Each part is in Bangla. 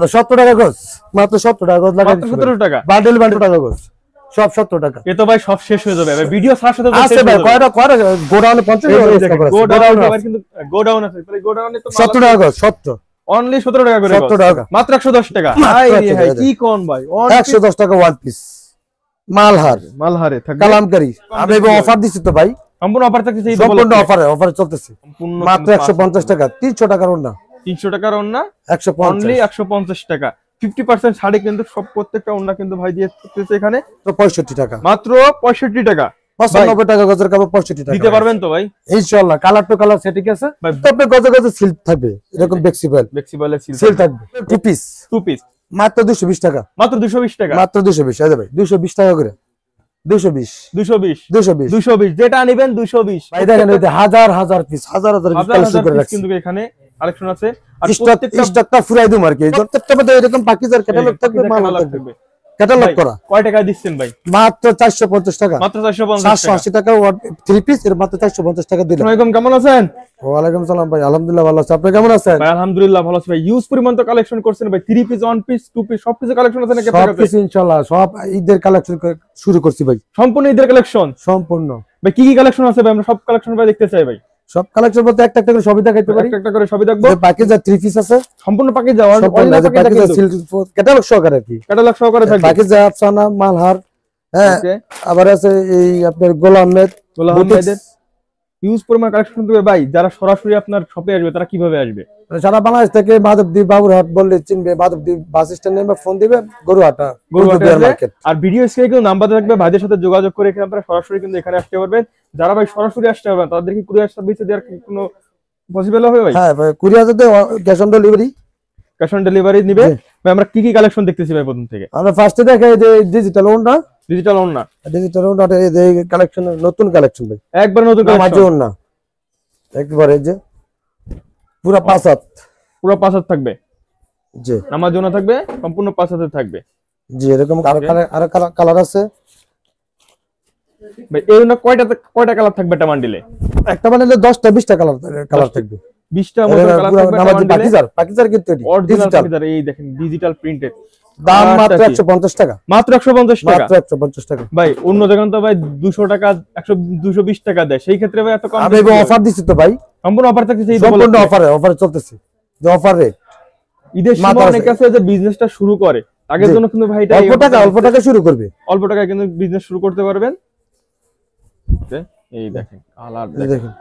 না 70 টাকা গজ, মাত্র 70 টাকা গজ লাগাই দিচ্ছি। 17 টাকা বান্ডেল টাকা গজ, সব 70 টাকা। এ তো ভাই সব শেষ হয়ে যাবে ভাই, ভিডিও ছাড়ার সাথে আছে ভাই, কয়টা গোডাউনে 50 টাকা, গোডাউন আবার কিন্তু গোডাউন আছে, তাহলে গোডাউনে তো 70 টাকা গজ, 70 অনলি 17 টাকা করে, 70 টাকা মাত্র 110 টাকা। ভাই ভাই কি কোন ভাই, 110 টাকা ওয়ান পিস মালহারে থাকবে কালামকারী। আমি অফার দিছি তো ভাই, সম্পূর্ণ অফার থাকছে, এই সম্পূর্ণ অফারে চলতেছে, মাত্র 150 টাকা, 300 টাকার ওন্না, 300 টাকার ওন্না, 150 অনলি 150 টাকা। 50% ছাড়ে কিন্তু সব প্রত্যেকটা ওন্না কিন্তু ভাই দিয়ে থাকতেছে এখানে, তো 65 টাকা, মাত্র 65 টাকা। 95 টাকা গজের কাপড় 65 টাকা দিতে পারবেন তো ভাই ইনশাআল্লাহ। কালার টু কালার সেটিং আছে ভাই, তবে গজে সিল্ক থাকবে, এরকম ফ্লেক্সিবল সিল্ক থাকবে। টু পিস মাত্র 220 টাকা, মাত্র 220 টাকা, মাত্র 220। এই ভাই 220 টাকা করে, 220 যেটা নেবেন 220 ভাই। দেখেন এই হাজার পিস কালেকশন করে রাখছি কিন্তু এখানে কালেকশন আছে, আর স্টকটা ফুরাই দিম আর কি। প্রত্যেকটা মধ্যে এরকম পাকিজার ক্যাটালগ থাকবে, মাল থাকবে ক্যাটালগ করা। কয় টাকা দিচ্ছেন ভাই? মাত্র 450 টাকা, মাত্র 450 780 টাকা থ্রি পিস, এর মাত্র 450 টাকা দিলাম। আসসালামু আলাইকুম, কেমন আছেন? ওয়ালাইকুম সালাম ভাই, আলহামদুলিল্লাহ ভালো আছি, আপনি কেমন আছেন? ভাই আলহামদুলিল্লাহ ভালো আছি ভাই। ইউজ পরিমাণ তো কালেকশন করছেন ভাই, three piece, one piece, two piece, সব কিছু কালেকশন আছে নাকি আপনার কাছে? সব কিছু ইনশাআল্লাহ, সব ঈদের কালেকশন শুরু করছি ভাই, সম্পূর্ণ ঈদের কালেকশন সম্পূর্ণ। ভাই কি কি কালেকশন আছে ভাই, আমরা সব কালেকশন ভাই দেখতে চাই ভাই। সব কালেকশন বলতে একটা একটা করে সবই দেখাইতে পারি, একটা করে সবই দেখবো। পাকিজা থ্রি পিস আছে, সম্পূর্ণ পাকিজা যাওয়ার ক্যাটালগ সহকারে কি, ক্যাটালগ সহকারে থাকবে। পাকিজা আফসানা মালহার, হ্যাঁ, আবার আছে এই আপনার গোলাম আহমেদের ইউজ পরিমাণ কালেকশন দেবে ভাই। যারা সরাসরি আপনার শপে আসবে তারা কিভাবে আসবে? সারা বাংলাদেশ থেকে মাধবদী বাবুরহাট বললে চিনবে, মাধবদী বাস স্ট্যান্ড নেমে ফোন দিবে, গরুহাটা মার্কেট। আর ভিডিও স্ক্রিনে কিন্তু নাম্বার থাকবে, ভাইদের সাথে যোগাযোগ করে এখানে আপনারা সরাসরি কিন্তু এখানে আসতে পারবেন। যারা ভাই সরাসরি আসতে পারবেন তাদের কি কুরিয়ার সার্ভিসে দেওয়ার কোনো পসিবল হবে ভাই? হ্যাঁ ভাই, কুরিয়ারে cash on delivery, cash on delivery নিবে ভাই। আমরা কি কি কালেকশন দেখতেছি ভাই প্রথম থেকে? আমরা ফার্স্টে দেখাই যে ডিজিটাল ওন্না, ডিজিটাল ওন্না, এই কালেকশন, নতুন কালেকশন ভাই, একবার নতুন কালেকশন ওন্না, একবারে যে পুরো পাঁচ হাত থাকবে, জি নামাজ জন্য থাকবে, সম্পূর্ণ 5 হাতে থাকবে জি। এরকম আরো কালার আছে ভাই। এই না কয়টা কালার থাকবে একটা বান্ডিলে? একটা বান্ডিলে 10টা 20টা কালার থাকবে, 20টা মতো কালার থাকবে একটা বান্ডিলে। পাকিজার কিন্তু এটি অরিজিনাল পাকিজার, এই দেখেন ডিজিটাল প্রিন্টেড, দাম মাত্র 150 টাকা, মাত্র 150 টাকা, মাত্র 150 টাকা ভাই। অন্য জায়গায় তো ভাই 200 টাকা 220 টাকা দেয়, সেই ক্ষেত্রে ভাই এত কম? আমি অফার দিছি তো ভাই, সম্পূর্ণ অফার থাকছে, সম্পূর্ণ অফারে চলতেছে, যে অফার রেট। ঈদের সময় অনেক আছে যে বিজনেসটা শুরু করে, আগের জন্য কিন্তু ভাই এটা অল্প টাকা শুরু করবে, অল্প টাকায় কিন্তু বিজনেস শুরু করতে পারবেন। এই দেখেন কালার দেখেন,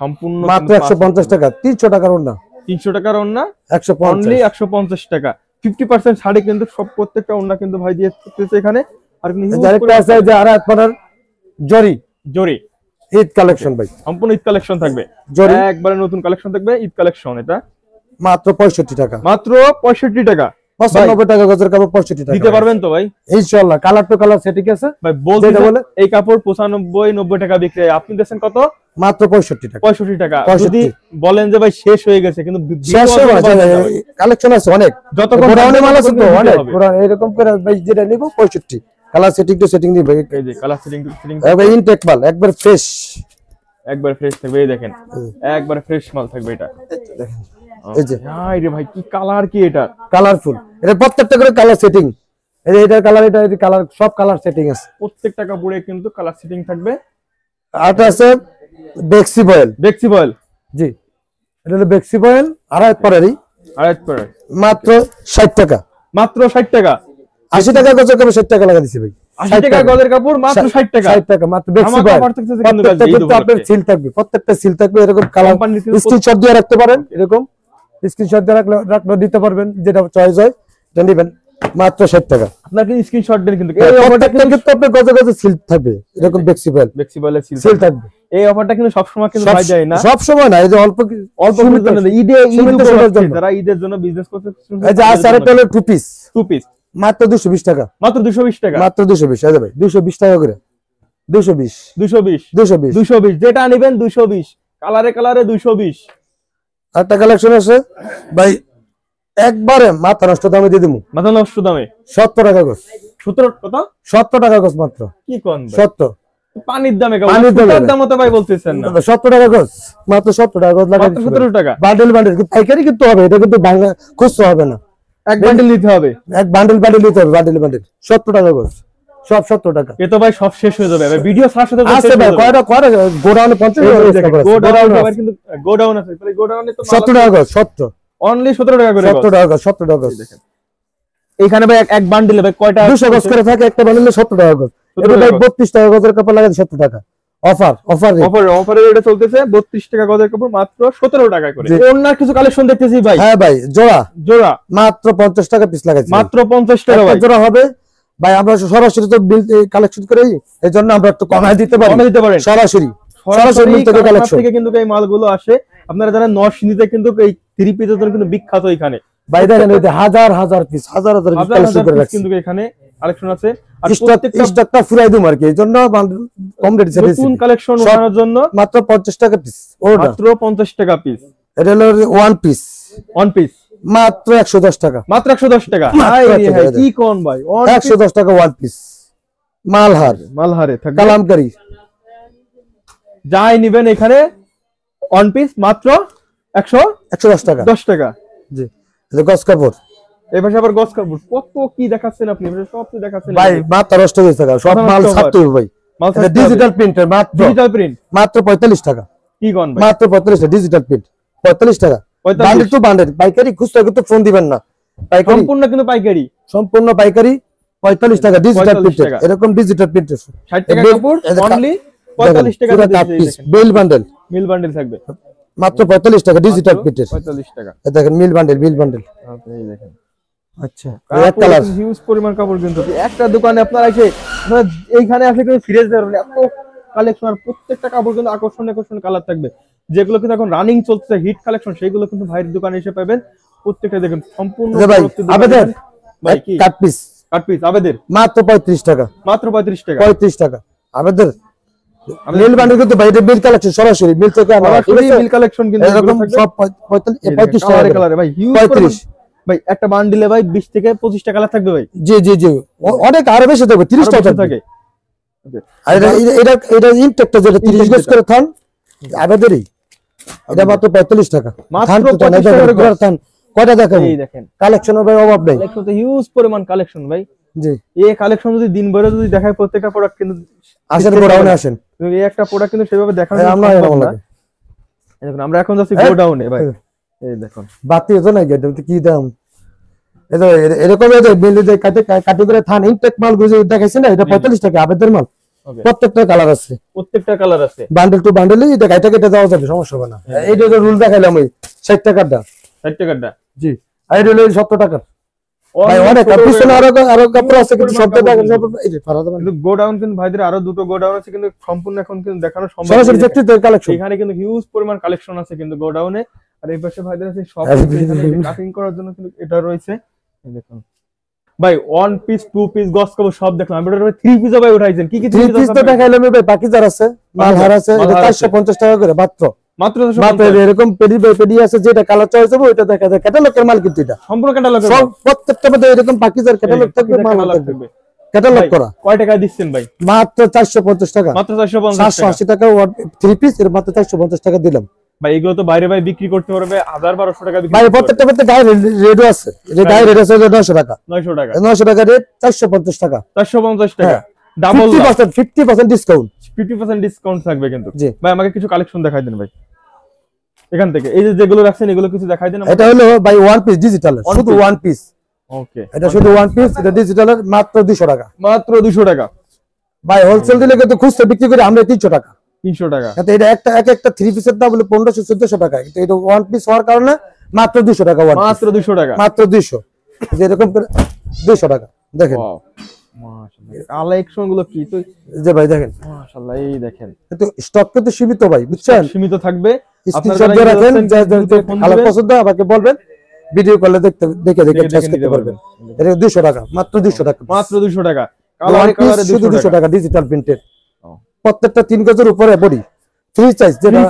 সম্পূর্ণ মাত্র 150 টাকা, 300 টাকার ওন্না, 300 টাকার ওন্না, 150 অনলি 150 টাকা। 50% ছাড়ে কিন্তু সব প্রত্যেকটা ওন্না কিন্তু ভাই দিয়ে থাকতেছে এখানে। আর আরেকটা আছে যে আড়াই পানার জরি ঈদ কালেকশন ভাই, সম্পূর্ণ ঈদ কালেকশন থাকবে, একবারে নতুন কালেকশন থাকবে, ঈদ কালেকশন। এটা মাত্র 65 টাকা, মাত্র 65 টাকা, 95 টাকা গজের কাপড় 65 টাকা। দিতে পারবেন তো ভাই ইনশাআল্লাহ। কালার টু কালার সেটিং আছে ভাই, বলতে বলে এই কাপড় 95-90 টাকা বিক্রি হয়, আপনি দেখেন কত? মাত্র 65 টাকা, 65 টাকা। যদি বলেন যে ভাই শেষ হয়ে গেছে, কিন্তু কালেকশন আছে অনেক, যত গোডাউনে মাল আছে তো অনেক, এরকম করে ভাই যেটা নিব 65 কালার সেটিং নিব। এই যে কালার সেটিং ভাই ইনটেক মাল, একবার ফ্রেশ থাকবে। এই দেখেন একবার ফ্রেশ মাল থাকবে। এটা দেখেন, এই যে রে ভাই কি কালার, কি এটা কালারফুল, এটা প্রত্যেকটা করে কালার সেটিং, এই যে এটার কালার, এটা কালার, সব কালার সেটিং আছে, প্রত্যেকটা কাপড়ে কিন্তু কালার সেটিং থাকবে। আর আছে বেক্সি বয়েল, জি এটা হলো বেক্সি বয়েল, আড়াই পরেরই, মাত্র 60 টাকা, মাত্র 60 টাকা। 80 টাকা গজের কাপড় 60 টাকা লাগা দিছি ভাই, 80 টাকা গজের কাপড় মাত্র 60 টাকা, মাত্র বেক্সি বয়েল। প্রত্যেকটা আপনার সিল থাকবে, প্রত্যেকটা সিল থাকবে, এরকম কালার স্ক্রিনশট দিয়ে রাখতে পারেন, এরকম স্ক্রিনশট দিয়ে রাখলে দিতে পারবেন, যেটা চয়েস হয় এটা নেবেন, মাত্র 60 টাকা। আপনার কি স্ক্রিনশট দেন, কিন্তু এই অফারটা কিন্তু আপনার গজে সিল থাকবে, এরকম বেক্সি বয়েলের সিল থাকবে। এই অফারটা কিন্তু সব সময় কিন্তু ভাই যায় না, সব সময় না, এই যে অল্প যারা ঈদের জন্য বিজনেস করতে, এই যে আসারটা হলো টু পিস মাত্র 220 টাকা, মাত্র 220 টাকা, মাত্র 220। এই যে ভাই 220 টাকা করে, 220 যেটা নেবেন 220, কালারে 220। একটা কালেকশন আছে ভাই, একবারে মাথা নষ্ট দামে দিয়ে দিমু, মাথা নষ্ট দামে 70 টাকা গজ, 70 টাকা গজ মাত্র। কি কোন 70 পানির দামে, পানির দাম তো ভাই বলতেছেন না, 70 টাকা গজ, মাত্র 70 টাকা গজ লাগাই, 17 টাকা বান্ডেল পাইকারি কিন্তু হবে, এটা কিন্তু খুচরা হবে না, এক বান্ডেল নিতে হবে, এক বান্ডেল নিতে হবে, বান্ডেল 70 টাকা গজ, সব 70 টাকা। এ তো ভাই সব শেষ হয়ে যাবে ভাই, ভিডিও ছাড়ার সাথে আছে ভাই, কয়টা গোডাউনে 50 টাকা করে, গোডাউন আছে, তাহলে গোডাউনে তো 70 টাকা গজ, 70 অনলি 17 টাকা করে 70 টাকা গজ, 70 টাকা গজ। দেখেন এখানে ভাই এক বান্ডেলে ভাই কয়টা 200 গজ করে থাকে, একটা বান্ডেলে 70 টাকা গজ। এটা ভাই 32 টাকা গজের কাপড় লাগাতে 70 টাকা অফারে এটা চলতেছে 32 টাকা গজের কাপড় মাত্র 17 টাকা করে। অন্য কিছু কালেকশন দেখতেছি ভাই। হ্যাঁ ভাই, জোড়া মাত্র 50 টাকা পিস লাগাইছি, মাত্র 50 টাকা ভাই জোড়া হবে ভাই। আমরা সরাসরি তো বিল কালেকশন করি, এজন্য আমরা একটু কমায় দিতে পারি, সরাসরি মিল থেকে কালেকশন থেকে কিন্তু এই মালগুলো আসে। আপনারা জানেন নরসিংদীতে কিন্তু এই থ্রি পিসের জন্য কিন্তু বিখ্যাত। এখানে ভাই দেখেন এই হাজার পিস কালেকশন করে রাখছি, কিন্তু এখানে কালেকশন আছে। আর স্টকটা ফুরাই দিম আর কি, এইজন্য কম রেটে ছেড়েছি। নতুন কালেকশন ওঠানোর জন্য মাত্র 50 টাকা পিস, মাত্র 50 টাকা পিস। এটা হলো ওয়ান পিস মাত্র 110 টাকা, মাত্র 110 টাকা। কি কোন ভাই, 110 টাকা ওয়ান পিস। মালহারে কালামকারী যাই নিবেন এখানে ওয়ান পিস মাত্র 110 টাকা, 10 টাকা। জি, এটা গস কাপড়। এবারে আবার গস কাপড় কত কি দেখাচ্ছেন আপনি, সব কিছু দেখাচ্ছেন ভাই, মাত্র 110 টাকা, সব মাল ছাড়তে হবে ভাই। এটা ডিজিটাল প্রিন্টার, মাত্র 45 টাকা। কি কোন ভাই, মাত্র 45 টাকা ডিজিটাল প্রিন্ট, 45 টাকা। বান্ডেল টু বান্ডেল পাইকারি, খুচরা কিন্তু ফোন দিবেন না, পাইকারি সম্পূর্ণ কিন্তু পাইকারি, সম্পূর্ণ পাইকারি 45 টাকা ডিজিটাল প্রিন্ট। এরকম ডিজিটাল প্রিন্ট 60 টাকা কাপড় অনলি 45 টাকা দিচ্ছি। বিল বান্ডেল থাকবে মাত্র 45 টাকা ডিজিটাল প্রিন্ট, 45 টাকা। এই দেখেন বিল বান্ডেল এই দেখেন, আচ্ছা এক কালার হিউজ পরিমাণ কাপড় কিন্তু একটা দোকানে আপনারা এসে এইখানে আসলে কিন্তু ফিরে যেতে পারবেন, এত কালেকশন। আর প্রত্যেকটা কাপড় কিন্তু আকর্ষণীয় কালার থাকবে, যেগুলো কিন্তু এখন রানিং চলছে হিট কালেকশন, সেইগুলো কিন্তু ভাইয়ের দোকানে এসে পাবেন। প্রত্যেকটা দেখেন সম্পূর্ণ ভাই কি কাট পিস আবেদের মাত্র 35 টাকা, মাত্র 35 টাকা আবেদের মিল বান্ডেল কিন্তু ভাই, এটা বিল কালেকশন, সরাসরি মিল থেকে আনা, বিল কালেকশন কিন্তু এরকম সব 35 টাকা কালারে ভাই, হিউজ 35 ভাই। একটা বান্ডিলে ভাই 20 থেকে 25 টাকা কালার থাকবে ভাই। জি অনেক আরো বেশি থাকবে, 30 টাকা থাকে। আর এটা ইনটেকটা যেটা 30 গজ করে থান আবেদেরই, এটা মাত্র 45 টাকা, মাত্র 45 টাকা করে থান। কয়টা দেখেন, এই দেখেন কালেকশনের ভাই অভাব নাই, কালেকশন তো হিউজ পরিমাণ কালেকশন ভাই। জি, এই কালেকশন যদি দিন ভরে যদি দেখায় প্রত্যেকটা প্রোডাক্ট কিন্তু গোডাউনে আসেন, এই একটা প্রোডাক্ট কিন্তু সেভাবে দেখানো আমরা দেখুন। আমরা এখন যাচ্ছি গোডাউনে ভাই, এই দেখুন বাতি তো নাই গেট কি দাম, এটা এরকম এই যে বিল দিয়ে কাটি করে থান ইনটেক মাল গুলো দেখাইছেন না, এটা 45 টাকা আবেদের মাল, প্রত্যেকটা কালার আছে, বান্ডেল টু বান্ডেল এটা কেটে দেওয়া যাবে, সমস্যা হবে না। এইটা তো রুল দেখাইলাম ওই 60 টাকাটা, জি। আর এটা হলো 70 টাকা ভাই, অনেক পিছনে আরো কাপড় আছে কিন্তু 70 টাকা। এই যে ফারাদা কিন্তু গোডাউন কিন্তু ভাইদের আরো দুটো গোডাউন আছে, কিন্তু সম্পূর্ণ এখন কিন্তু দেখানো সম্ভব না, সরাসরি ফ্যাক্টরিতে কালেকশন, এখানে কিন্তু হিউজ পরিমাণ কালেকশন আছে কিন্তু গোডাউনে। আর এই পাশে ভাইদের আছে সব কাটিং করার জন্য কিন্তু এটা রয়েছে। এই দেখুন ভাই, ওয়ান পিস, টু পিস, গস কাপড় সব দেখলাম। আমরা থ্রি পিস ভাই উঠাইছেন, কি থ্রি পিস তো দেখাইলাম ভাই, পাকিজার আছে, মালহার আছে, এটা 450 টাকা করে মাত্র এরকম পেডি আছে, যেটা কালার চয়েস হবে ওইটা দেখা যায়। ক্যাটালগের মাল কিন্তু এটা সম্পূর্ণ ক্যাটালগের, সব প্রত্যেকটা মধ্যে এরকম পাকিজার ক্যাটালগ থাকবে, মাল থাকবে ক্যাটালগ করা। কয় টাকা দিচ্ছেন ভাই? মাত্র 450 টাকা, মাত্র 450 টাকা থ্রি পিস, এর মাত্র 450 টাকা দিলাম ভাই। এগুলো তো বাইরে ভাই বিক্রি করতে পারবে 1000-1200 টাকা বিক্রি ভাই, প্রত্যেকটা গায়ে রেডও আছে, যে গায়ে রেড আছে 900 টাকা, 900 টাকা রেট, 450 টাকা, 450 টাকা ডাবল 50% ডিসকাউন্ট, 50% ডিসকাউন্ট থাকবে কিন্তু ভাই। আমাকে কিছু কালেকশন দেখাই দেন ভাই এখান থেকে, এই যে যেগুলো রাখছেন এগুলো কিছু দেখাই দেন। এটা হলো ভাই ওয়ান পিস ডিজিটাল, শুধু ওয়ান পিস, ওকে, এটা শুধু ওয়ান পিস, এটা ডিজিটালের মাত্র 200 টাকা, মাত্র 200 টাকা ভাই। হোলসেল দিলে কিন্তু খুচরা বিক্রি করে আমরা 300 টাকা, 300 টাকা। এটা একটা থ্রি পিসের দাম হলো 1500-1400 টাকা, কিন্তু এটা ওয়ান পিস হওয়ার কারণে মাত্র 200 টাকা, মাত্র 200 টাকা, মাত্র 200, যে এরকম করে 200 টাকা দেখেন। মাশাআল্লাহ কালেকশন গুলো কি তো, যে ভাই দেখেন মাশাআল্লাহ, এই দেখেন কিন্তু স্টক কিন্তু সীমিত ভাই, বুঝছেন, সীমিত থাকবে। স্ক্রিনশট দিয়ে রাখেন, কালার পছন্দ আমাকে বলবেন, ভিডিও কলে দেখে চয়েস করতে পারবেন। এটা 200 টাকা, মাত্র 200 টাকা, মাত্র 200 টাকা, কালারে 200 টাকা ডিজিটাল প্রিন্টেড, প্রত্যেকটা 3 গজের উপরে বডি, ফ্রি সাইজ, যেটা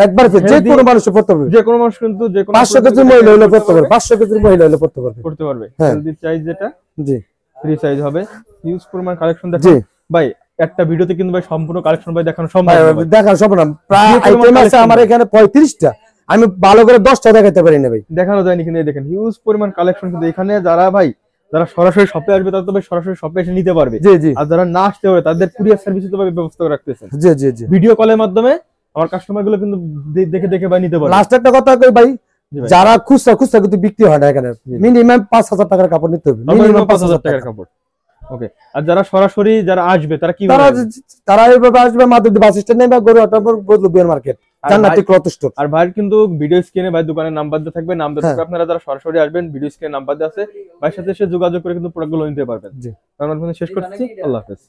একবার যে কোনো মানুষ পড়তে পারবে, যে কোনো মানুষ কিন্তু যে কোনো 500 কেজি মহিলা হলে পড়তে পারবে, 500 কেজি মহিলা হলে পড়তে পারবে, হেলদি সাইজ যেটা, জি ফ্রি সাইজ হবে। হিউজ পরিমাণ কালেকশন দেখেন ভাই, একটা ভিডিওতে কিন্তু ভাই সম্পূর্ণ কালেকশন ভাই দেখানো সম্ভব না, প্রায় আইটেম আছে আমার এখানে 35টা, আমি ভালো করে 10টা দেখাতে পারি না ভাই। দেখানো যায়নি, কিন্তু এই দেখেন হিউজ পরিমাণ কালেকশন। কিন্তু এখানে যারা সরাসরি শপে আসবে তারা তবে সরাসরি শপে এসে নিতে পারবে। জি জি আর যারা না আসতে পারবে তাদের কুরিয়ার সার্ভিস তো ব্যবস্থা করে রাখতেছেন। জি জি জি ভিডিও কলের মাধ্যমে আমার কাস্টমার গুলো কিন্তু দেখে দেখে ভাই নিতে পারবে। লাস্ট একটা কথা কই ভাই, জি ভাই। যারা খুচরা কিন্তু বিক্রি হয় না এখানে, মিনিমাম 5000 টাকার কাপড় নিতে হবে, মিনিমাম 5000 টাকার কাপড়। ওকে। আর যারা সরাসরি যারা আসবে তারা কি তারা এইভাবে আসবে মাধবদী বাস স্ট্যান্ড নেবে, গরুহাটার বদলুবিয়ার মার্কেট, জান্নাতি ক্লথ স্টোর। আর ভাই কিন্তু ভিডিও স্ক্রিনে ভাই দোকানের নাম্বার দেওয়া থাকবে, নাম দেওয়া থাকবে। আপনারা যারা সরাসরি আসবেন ভিডিও স্ক্রিনে নাম্বার দেওয়া আছে, ভাইয়ের সাথে এসে যোগাযোগ করে কিন্তু প্রোডাক্টগুলো নিতে পারবেন। জি, আমরা শেষ করছি। আল্লাহ হাফেজ।